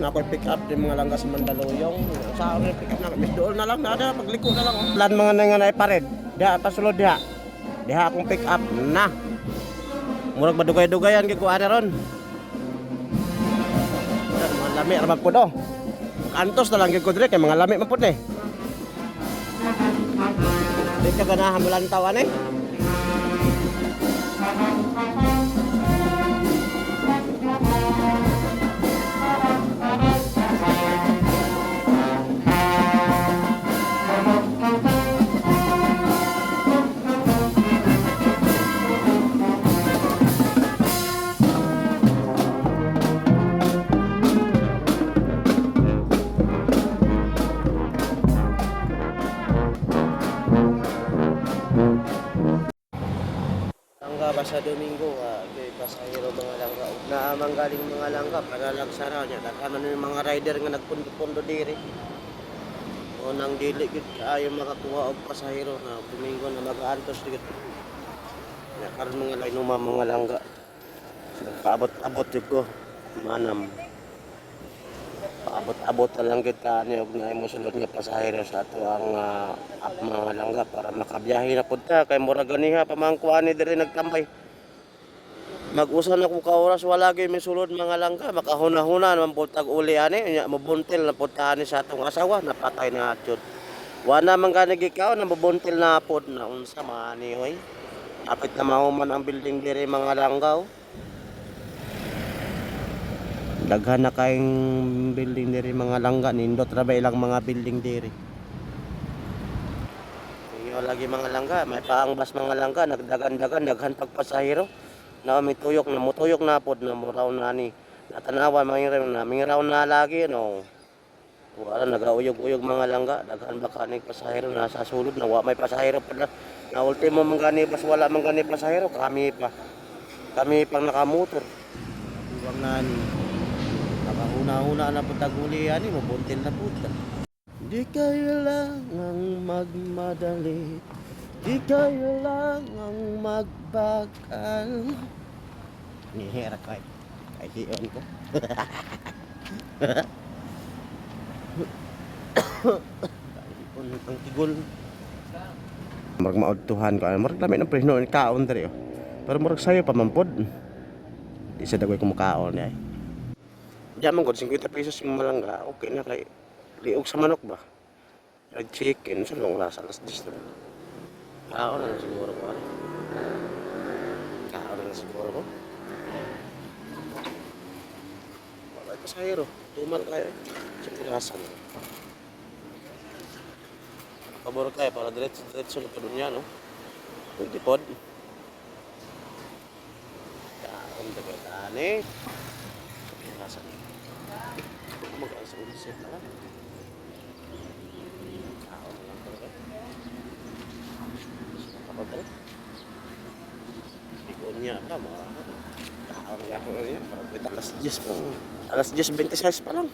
Na ako pick up din mga langga sa Mandaluyong. Sa ako pick up na kami doon na lang nada pagliko na lang. Plan mga nanganay pared. Diha pasulod diha. Diha akong pick up na. Murag madugay-dugayan gyud ko ana ron. Mga lami ra man pud oh. Antos na lang gyud ko dire kay mga lami man pud eh. Di ka ganahan mulantaw ani. Sa Domingo, kay pasahero mga langga. Naamang galing mga langga, para lang saraw niya. Dakaman yung mga rider nga nagpundo-pundo diri. O nang dili gid kaayo makakuha og pasahero na Domingo na mag-aantos gid. Ya karon mga lainuma mga langga. Paabot-abot jud ko. Manam. Paabot-abot na lang gid ka ni og naay mosulod nga pasahero sa ato ang mga langga para makabiyahe na pud ta kay murag ganiha pamangkuan ni diri nagtambay. Mag-usa na ko ka oras wala gyud misulod mga langga makahuna-huna naman pud tag uli ani nya mabuntil na pud ta ani sa atong asawa napatay na jud. Wa na man gani gikaw na mabuntil na pud na unsa man ni hoy. Apit na mahuman ang building diri mga langga. Daghan na kayong building diri mga langga nindot ra ba ilang mga building diri. Iyo lagi mga langga may paangbas mga langga nagdagan-dagan daghan pagpasahero. Na may tuyok na mutuyok na pod na muraw na ni natanawa mangiraw na lagi no. Wala nagauyog-uyog mga langga daghan ba kaning pasahero nasa sulod na wa may pasahero pa na ultimo mangani bas wala mangani pasahero kami pang nakamotor. Iwang nani nakahuna-huna na po taguli yan mabuntil na po. Di kailangang magmadali, di kailangang magbagal. Nihira ko ay hiyon ko. Hiyon ang tigol. Marag maudtuhan ko. Marag lami ng presno ni kaon diri oh. Pero marag sayo pa mampod. Di sa dagoy kumakaon ay. Diyan man 50 pesos yung malangga. Okay na kay liog sa manok ba? Fried chicken sa long lasa alas 10 na. Kaon na siguro ko. Kaon na siguro ko. Wala pasahero. Tumal kayo eh. Sa pirasan. Pabor kayo para diretso na pa dunya no? Pwede pod. Kaon na kayo tani. Sa pirasan. Mag-asa ulit siya na lang. Kaon na lang talaga. Kapag ikaw niya ka mga kaon na ako niya. Parang alas 10 pa. Alas 10:26 pa lang.